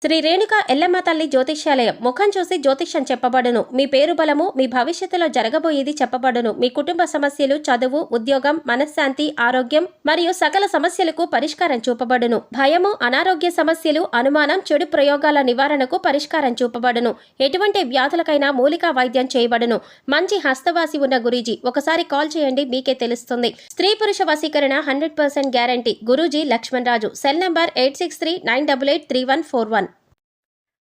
శ్రీ రేణుక ఎల్లమ్మ తల్లి జ్యోతిష్యాలయం. ముఖం చూసి జ్యోతిష్యం చెప్పబడును. మీ పేరు బలము, మీ భవిష్యత్తులో జరగబోయేది చెప్పబడును. మీ కుటుంబ సమస్యలు, చదువు, ఉద్యోగం, మనశ్శాంతి, ఆరోగ్యం మరియు సకల సమస్యలకు పరిష్కారం చూపబడును. భయము, అనారోగ్య సమస్యలు, అనుమానం, చెడు ప్రయోగాల నివారణకు పరిష్కారం చూపబడును. ఎటువంటి వ్యాధులకైనా మూలికా వైద్యం చేయబడును. మంచి హస్తవాసి ఉన్న గురూజీ. ఒకసారి కాల్ చేయండి, మీకే తెలుస్తుంది. స్త్రీ పురుష వశీకరణ 100% guarantee. Guruji Lakshman Raju. Cell number 8639883141.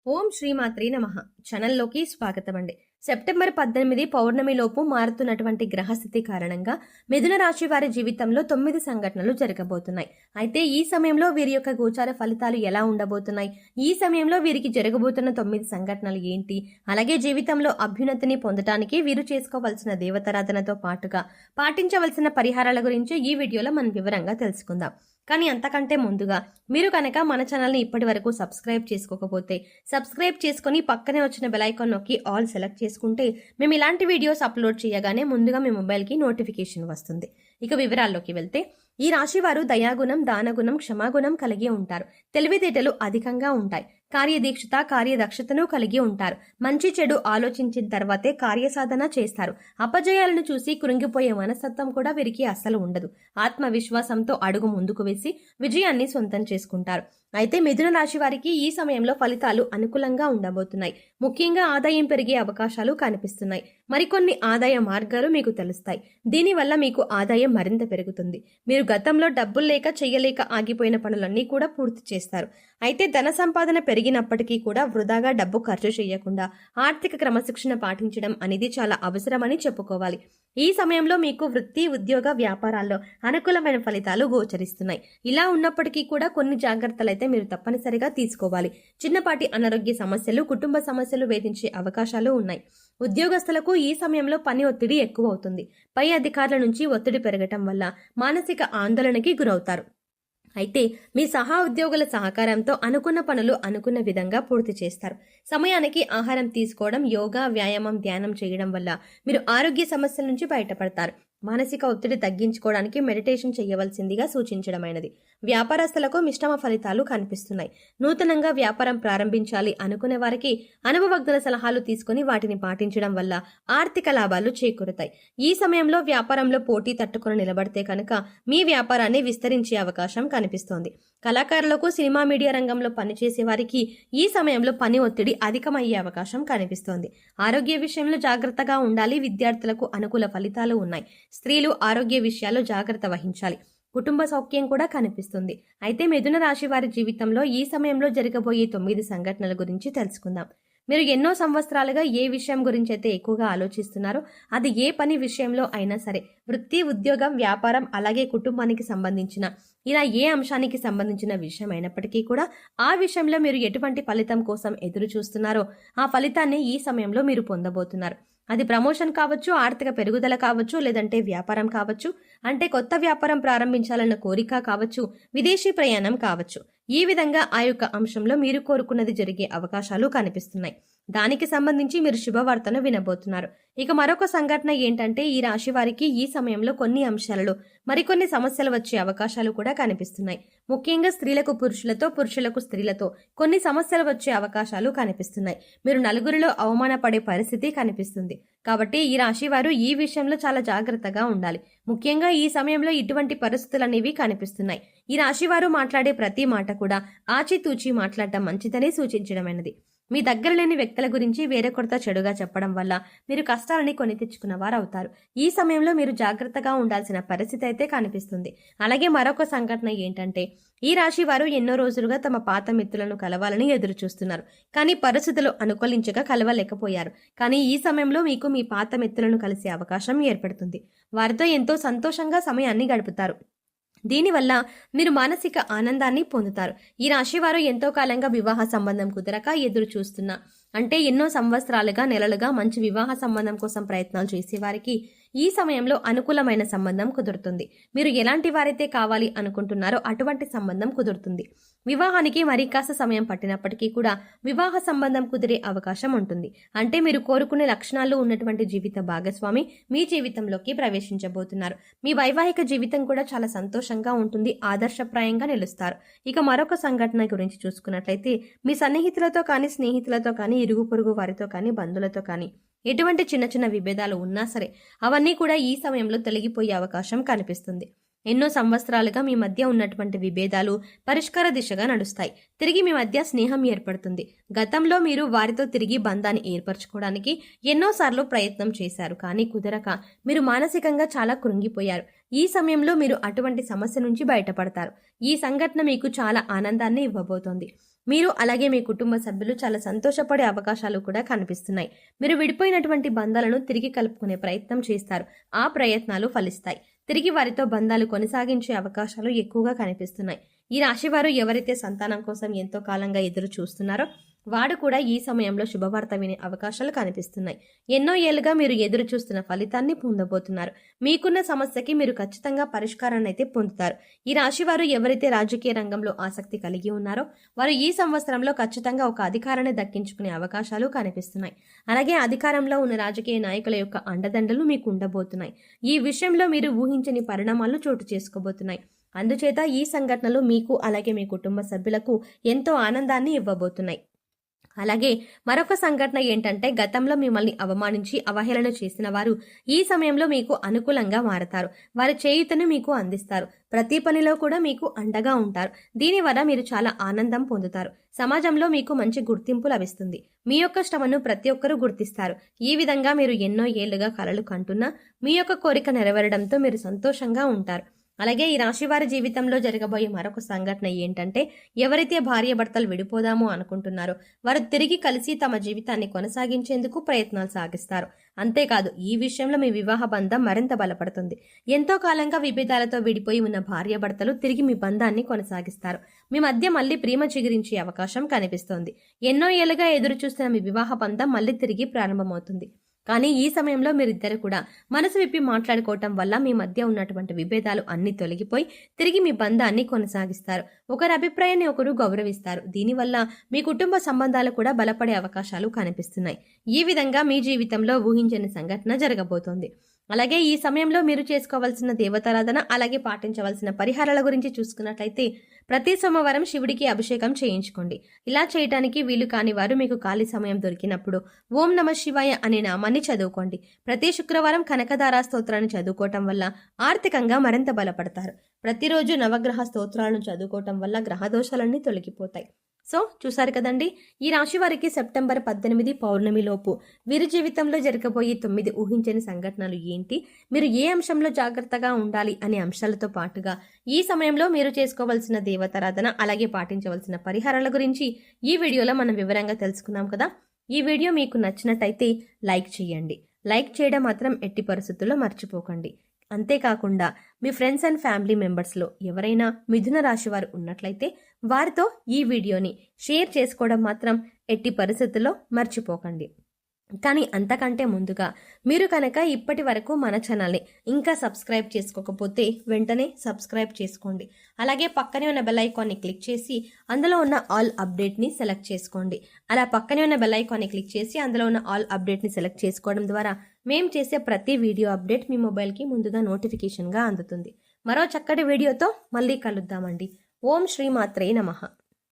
ఓం శ్రీమాత్రే నమః. ఛానల్లోకి స్వాగతం అండి. సెప్టెంబర్ 18 పౌర్ణమిలోపు మారుతున్నటువంటి గ్రహస్థితి కారణంగా మిథున రాశి వారి జీవితంలో 9 సంఘటనలు జరగబోతున్నాయి. అయితే ఈ సమయంలో వీరి యొక్క గోచార ఫలితాలు ఎలా ఉండబోతున్నాయి, ఈ సమయంలో వీరికి జరగబోతున్న 9 సంఘటనలు ఏంటి, అలాగే జీవితంలో అభ్యున్నతిని పొందడానికి వీరు చేసుకోవాల్సిన దేవతారాధనతో పాటుగా పాటించవలసిన పరిహారాల గురించి ఈ వీడియోలో మనం వివరంగా తెలుసుకుందాం. కానీ అంతకంటే ముందుగా మీరు కనుక మన ఛానల్ని ఇప్పటి వరకు సబ్స్క్రైబ్ చేసుకోకపోతే సబ్స్క్రైబ్ చేసుకుని పక్కనే వచ్చిన బెల్ ఐకాన్ నొక్కి ఆల్ సెలెక్ట్ చేసుకుంటే మేము ఇలాంటి వీడియోస్ అప్లోడ్ చేయగానే ముందుగా మీ మొబైల్కి నోటిఫికేషన్ వస్తుంది. ఇక వివరాల్లోకి వెళ్తే, ఈ రాశి వారు దయాగుణం, దానగుణం, క్షమాగుణం కలిగి ఉంటారు. తెలివితేటలు అధికంగా ఉంటాయి. కార్యదీక్షత, కార్యదక్షతను కలిగి ఉంటారు. మంచి చెడు ఆలోచించిన తర్వాతే కార్యసాధన చేస్తారు. అపజయాలను చూసి కృంగిపోయే మనస్తత్వం కూడా వీరికి అస్సలు ఉండదు. ఆత్మవిశ్వాసంతో అడుగు ముందుకు వేసి విజయాన్ని సొంతం చేసుకుంటారు. అయితే మిథున రాశి వారికి ఈ సమయంలో ఫలితాలు అనుకూలంగా ఉండబోతున్నాయి. ముఖ్యంగా ఆదాయం పెరిగే అవకాశాలు కనిపిస్తున్నాయి. మరికొన్ని ఆదాయ మార్గాలు మీకు తెలుస్తాయి. దీనివల్ల మీకు ఆదాయం మరింత పెరుగుతుంది. మీరు గతంలో డబ్బులు లేక చెయ్యలేక ఆగిపోయిన పనులన్నీ కూడా పూర్తి చేస్తారు. అయితే ధన సంపాదన పెరిగినప్పటికీ కూడా వృధాగా డబ్బు ఖర్చు చేయకుండా ఆర్థిక క్రమశిక్షణ పాటించడం అనేది చాలా అవసరమని చెప్పుకోవాలి. ఈ సమయంలో మీకు వృత్తి, ఉద్యోగ, వ్యాపారాల్లో అనుకూలమైన ఫలితాలు గోచరిస్తున్నాయి. ఇలా ఉన్నప్పటికీ కూడా కొన్ని జాగ్రత్తలైతే మీరు తప్పనిసరిగా తీసుకోవాలి. చిన్నపాటి అనారోగ్య సమస్యలు, కుటుంబ సమస్యలు వేధించే అవకాశాలు ఉన్నాయి. ఉద్యోగస్తులకు ఈ సమయంలో పని ఒత్తిడి ఎక్కువ అవుతుంది. పై అధికారుల నుంచి ఒత్తిడి పెరగటం వల్ల మానసిక ఆందోళనకి గురవుతారు. అయితే మీ సహా ఉద్యోగుల సహకారంతో అనుకున్న పనులు అనుకున్న విధంగా పూర్తి చేస్తారు. సమయానికి ఆహారం తీసుకోవడం, యోగా, వ్యాయామం, ధ్యానం చేయడం వల్ల మీరు ఆరోగ్య సమస్యల నుంచి బయటపడతారు. మానసిక ఒత్తిడి తగ్గించుకోవడానికి మెడిటేషన్ చేయవలసిందిగా సూచించడమైనది. వ్యాపారస్తులకు మిశ్రమ ఫలితాలు కనిపిస్తున్నాయి. నూతనంగా వ్యాపారం ప్రారంభించాలి అనుకునే వారికి అనుభవజ్ఞుల సలహాలు తీసుకుని వాటిని పాటించడం వల్ల ఆర్థిక లాభాలు చేకూరుతాయి. ఈ సమయంలో వ్యాపారంలో పోటీ తట్టుకుని నిలబడితే కనుక మీ వ్యాపారాన్ని విస్తరించే అవకాశం కనిపిస్తోంది. కళాకారులకు, సినిమా, మీడియా రంగంలో పనిచేసే వారికి ఈ సమయంలో పని ఒత్తిడి అధికమయ్యే అవకాశం కనిపిస్తోంది. ఆరోగ్య విషయంలో జాగ్రత్తగా ఉండాలి. విద్యార్థులకు అనుకూల ఫలితాలు ఉన్నాయి. స్త్రీలు ఆరోగ్య విషయాల్లో జాగ్రత్త వహించాలి. కుటుంబ సౌఖ్యం కూడా కనిపిస్తుంది. అయితే మిథున రాశి వారి జీవితంలో ఈ సమయంలో జరగబోయే 9 సంఘటనల గురించి తెలుసుకుందాం. మీరు ఎన్నో సంవత్సరాలుగా ఏ విషయం గురించి అయితే ఎక్కువగా ఆలోచిస్తున్నారో, అది ఏ పని విషయంలో అయినా సరే, వృత్తి, ఉద్యోగం, వ్యాపారం, అలాగే కుటుంబానికి సంబంధించిన ఇలా ఏ అంశానికి సంబంధించిన విషయం అయినప్పటికీ కూడా ఆ విషయంలో మీరు ఎటువంటి ఫలితం కోసం ఎదురు చూస్తున్నారో ఆ ఫలితాన్ని ఈ సమయంలో మీరు పొందబోతున్నారు. అది ప్రమోషన్ కావచ్చు, ఆర్థిక పెరుగుదల కావచ్చు, లేదంటే వ్యాపారం కావచ్చు, అంటే కొత్త వ్యాపారం ప్రారంభించాలన్న కోరిక కావచ్చు, విదేశీ ప్రయాణం కావచ్చు. ఈ విధంగా ఆ యొక్క అంశంలో మీరు కోరుకున్నది జరిగే అవకాశాలు కనిపిస్తున్నాయి. దానికి సంబంధించి మీరు శుభవార్తను వినబోతున్నారు. ఇక మరొక సంఘటన ఏంటంటే, ఈ రాశి వారికి ఈ సమయంలో కొన్ని అంశాలలో మరికొన్ని సమస్యలు వచ్చే అవకాశాలు కూడా కనిపిస్తున్నాయి. ముఖ్యంగా స్త్రీలకు పురుషులతో, పురుషులకు స్త్రీలతో కొన్ని సమస్యలు వచ్చే అవకాశాలు కనిపిస్తున్నాయి. మీరు నలుగురిలో అవమానపడే పరిస్థితి కనిపిస్తుంది. కాబట్టి ఈ రాశి వారు ఈ విషయంలో చాలా జాగ్రత్తగా ఉండాలి. ముఖ్యంగా ఈ సమయంలో ఇటువంటి పరిస్థితులు అనేవి కనిపిస్తున్నాయి. ఈ రాశి వారు మాట్లాడే ప్రతి మాట కూడా ఆచితూచి మాట్లాడటం మంచిదని సూచించడమైనది. మీ దగ్గర లేని వ్యక్తుల గురించి వేరొకరితో చెడుగా చెప్పడం వల్ల మీరు కష్టాలని కొని తెచ్చుకున్న వారు అవుతారు. ఈ సమయంలో మీరు జాగ్రత్తగా ఉండాల్సిన పరిస్థితి అయితే కనిపిస్తుంది. అలాగే మరొక సంఘటన ఏంటంటే, ఈ రాశి వారు ఎన్నో రోజులుగా తమ పాత మిత్రులను కలవాలని ఎదురు చూస్తున్నారు. కానీ పరిస్థితులు అనుకూలించగా కలవలేకపోయారు. కానీ ఈ సమయంలో మీకు మీ పాత మిత్రులను కలిసే అవకాశం ఏర్పడుతుంది. వారితో ఎంతో సంతోషంగా సమయాన్ని గడుపుతారు. దీనివల్ల మీరు మానసిక ఆనందాన్ని పొందుతారు. ఈ రాశి వారు ఎంతో కాలంగా వివాహ సంబంధం కుదరక ఎదురు చూస్తున్నా, అంటే ఎన్నో సంవత్సరాలుగా, నెలలుగా మంచి వివాహ సంబంధం కోసం ప్రయత్నాలు చేసేవారికి ఈ సమయంలో అనుకూలమైన సంబంధం కుదురుతుంది. మీరు ఎలాంటి వారైతే కావాలి అనుకుంటున్నారో అటువంటి సంబంధం కుదురుతుంది. వివాహానికి మరి కాస్త సమయం పట్టినప్పటికీ కూడా వివాహ సంబంధం కుదిరే అవకాశం ఉంటుంది. అంటే మీరు కోరుకునే లక్షణాలు ఉన్నటువంటి జీవిత భాగస్వామి మీ జీవితంలోకి ప్రవేశించబోతున్నారు. మీ వైవాహిక జీవితం కూడా చాలా సంతోషంగా ఉంటుంది, ఆదర్శప్రాయంగా నిలుస్తారు. ఇక మరొక సంఘటన గురించి చూసుకున్నట్లయితే మీ సన్నిహితులతో కానీ, స్నేహితులతో కానీ, ఇరుగు పొరుగు వారితో కానీ, బంధువులతో కానీ ఎటువంటి చిన్న చిన్న విభేదాలు ఉన్నా సరే అవన్నీ కూడా ఈ సమయంలో తొలగిపోయే అవకాశం కనిపిస్తుంది. ఎన్నో సంవత్సరాలుగా మీ మధ్య ఉన్నటువంటి విభేదాలు పరిష్కార దిశగా నడుస్తాయి. తిరిగి మీ మధ్య స్నేహం ఏర్పడుతుంది. గతంలో మీరు వారితో తిరిగి బంధాన్ని ఏర్పరచుకోవడానికి ఎన్నోసార్లు ప్రయత్నం చేశారు, కానీ కుదరక మీరు మానసికంగా చాలా కృంగిపోయారు. ఈ సమయంలో మీరు అటువంటి సమస్య నుంచి బయటపడతారు. ఈ సంఘటన మీకు చాలా ఆనందాన్ని ఇవ్వబోతోంది. మీరు అలాగే మీ కుటుంబ సభ్యులు చాలా సంతోషపడే అవకాశాలు కూడా కనిపిస్తున్నాయి. మీరు విడిపోయినటువంటి బంధాలను తిరిగి కలుపుకునే ప్రయత్నం చేస్తారు. ఆ ప్రయత్నాలు ఫలిస్తాయి. తిరిగి వారితో బంధాలు కొనసాగించే అవకాశాలు ఎక్కువగా కనిపిస్తున్నాయి. ఈ రాశివారు ఎవరైతే సంతానం కోసం ఎంతో కాలంగా ఎదురు చూస్తున్నారో వాడు కూడా ఈ సమయంలో శుభవార్త వినే అవకాశాలు కనిపిస్తున్నాయి. ఎన్నో ఏళ్లుగా మీరు ఎదురు చూస్తున్న ఫలితాన్ని పొందబోతున్నారు. మీకున్న సమస్యకి మీరు ఖచ్చితంగా పరిష్కారాన్ని అయితే పొందుతారు. ఈ రాశివారు ఎవరైతే రాజకీయ రంగంలో ఆసక్తి కలిగి ఉన్నారో వారు ఈ సంవత్సరంలో ఖచ్చితంగా ఒక అధికారాన్ని దక్కించుకునే అవకాశాలు కనిపిస్తున్నాయి. అలాగే అధికారంలో ఉన్న రాజకీయ నాయకుల యొక్క అండదండలు మీకు ఉండబోతున్నాయి. ఈ విషయంలో మీరు ఊహించని పరిణామాలు చోటు చేసుకోబోతున్నాయి. అందుచేత ఈ సంఘటనలు మీకు అలాగే మీ కుటుంబ సభ్యులకు ఎంతో ఆనందాన్ని ఇవ్వబోతున్నాయి. అలాగే మరొక సంఘటన ఏంటంటే గతంలో మిమ్మల్ని అవమానించి అవహేళన చేసిన వారు ఈ సమయంలో మీకు అనుకూలంగా మారతారు. వారి చేయుతను మీకు అందిస్తారు. ప్రతి పనిలో కూడా మీకు అండగా ఉంటారు. దీనివల్ల మీరు చాలా ఆనందం పొందుతారు. సమాజంలో మీకు మంచి గుర్తింపు లభిస్తుంది. మీ యొక్క శ్రమను ప్రతి ఒక్కరూ గుర్తిస్తారు. ఈ విధంగా మీరు ఎన్నో ఏళ్లుగా కలలు కంటున్నా మీ యొక్క కోరిక నెరవేరడంతో మీరు సంతోషంగా ఉంటారు. అలాగే ఈ రాశి వారి జీవితంలో జరగబోయే మరొక సంఘటన ఏంటంటే ఎవరైతే భార్యాభర్తలు విడిపోదామో అనుకుంటున్నారో వారు తిరిగి కలిసి తమ జీవితాన్ని కొనసాగించేందుకు ప్రయత్నాలు సాగిస్తారు. అంతేకాదు ఈ విషయంలో మీ వివాహ బంధం మరింత బలపడుతుంది. ఎంతో కాలంగా విభేదాలతో విడిపోయి ఉన్న భార్యాభర్తలు తిరిగి మీ బంధాన్ని కొనసాగిస్తారు. మీ మధ్య మళ్ళీ ప్రేమ చిగురించే అవకాశం కనిపిస్తోంది. ఎన్నో ఏళ్లుగా ఎదురు చూస్తున్న మీ వివాహ బంధం మళ్ళీ తిరిగి ప్రారంభమవుతుంది. కానీ ఈ సమయంలో మీరిద్దరు కూడా మనసు విప్పి మాట్లాడుకోవటం వల్ల మీ మధ్య ఉన్నటువంటి విభేదాలు అన్ని తొలగిపోయి తిరిగి మీ బంధాన్ని కొనసాగిస్తారు. ఒకరి అభిప్రాయాన్ని ఒకరు గౌరవిస్తారు. దీనివల్ల మీ కుటుంబ సంబంధాలు కూడా బలపడే అవకాశాలు కనిపిస్తున్నాయి. ఈ విధంగా మీ జీవితంలో ఊహించని సంఘటన జరగబోతోంది. అలాగే ఈ సమయంలో మీరు చేసుకోవాల్సిన దేవతారాధన అలాగే పాటించవలసిన పరిహారాల గురించి చూసుకున్నట్లయితే ప్రతి సోమవారం శివుడికి అభిషేకం చేయించుకోండి. ఇలా చేయడానికి వీలు కాని వారు మీకు ఖాళీ సమయం దొరికినప్పుడు ఓం నమః శివాయ అనే నామాన్ని చదువుకోండి. ప్రతి శుక్రవారం కనకదార స్తోత్రాన్ని చదువుకోవటం వల్ల ఆర్థికంగా మరింత బలపడతారు. ప్రతిరోజు నవగ్రహ స్తోత్రాలను చదువుకోవటం వల్ల గ్రహ దోషాలన్నీ తొలగిపోతాయి. సో చూసారు కదండి, ఈ రాశి వారికి సెప్టెంబర్ 18 పౌర్ణమి లోపు వీరి జీవితంలో జరగబోయే 9 ఊహించని సంఘటనలు ఏంటి, మీరు ఏ అంశంలో జాగ్రత్తగా ఉండాలి అనే అంశాలతో పాటుగా ఈ సమయంలో మీరు చేసుకోవాల్సిన దేవతారాధన అలాగే పాటించవలసిన పరిహారాల గురించి ఈ వీడియోలో మనం వివరంగా తెలుసుకున్నాం కదా. ఈ వీడియో మీకు నచ్చినట్టయితే లైక్ చేయండి. లైక్ చేయడం మాత్రం ఎట్టి పరిస్థితుల్లో మర్చిపోకండి. అంతేకాకుండా మీ ఫ్రెండ్స్ అండ్ ఫ్యామిలీ మెంబర్స్లో ఎవరైనా మిథున రాశి వారు ఉన్నట్లయితే వారితో ఈ వీడియోని షేర్ చేసుకోవడం మాత్రం ఎట్టి పరిస్థితుల్లో మర్చిపోకండి. కానీ అంతకంటే ముందుగా మీరు కనుక ఇప్పటి వరకు మన ఛానల్ని ఇంకా సబ్స్క్రైబ్ చేసుకోకపోతే వెంటనే సబ్స్క్రైబ్ చేసుకోండి. అలాగే పక్కనే ఉన్న బెల్ ఐకాన్ని క్లిక్ చేసి అందులో ఉన్న ఆల్ అప్డేట్ని సెలెక్ట్ చేసుకోండి. అలా పక్కనే ఉన్న బెల్ ఐకాన్ని క్లిక్ చేసి అందులో ఉన్న ఆల్ అప్డేట్ని సెలెక్ట్ చేసుకోవడం ద్వారా మేము చేసే ప్రతి వీడియో అప్డేట్ మీ మొబైల్కి ముందుగా నోటిఫికేషన్గా అందుతుంది. మరో చక్కటి వీడియోతో మళ్ళీ కలుద్దామండి. ఓం శ్రీమాత్రే నమః.